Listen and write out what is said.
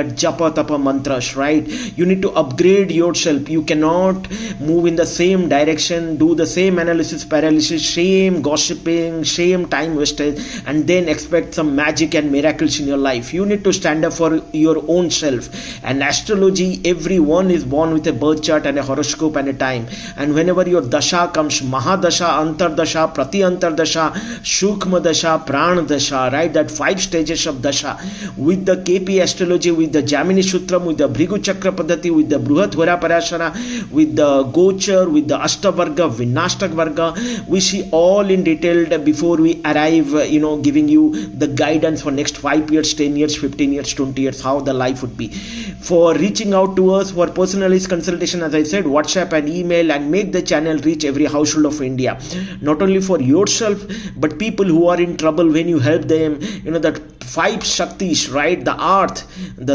japa tapa mantras, right? You need to upgrade yourself. You cannot move in the same direction, do the same analysis paralysis, same gossiping, same time wastage, and then expect some magic and miracles in your life. You need to stand up for your own self. And astrology, everyone is born with a birth chart and a horoscope and a time. And whenever your dasha comes, mahadasha, antardasha, prati antardasha, shukma dasha, pran dasha, right? That 5 stages of dasha. With the KP astrology, with the Jamini Sutram, with the Bhrigu Chakra Paddhati, with the Bruhat Hora Parashara, with the Gochar, with the Ashtavarga, Vinashtak Varga, we see all in detail before we arrive, giving you the guidance for next 5 years, 10 years, 15 years, 20 years, how the life would be. For reaching out to us for personalized consultation, as I said, WhatsApp and email, and make the channel reach every household of India. Not only for yourself, but people who are in trouble, when you help them, that 5 Shaktis, right? The earth, the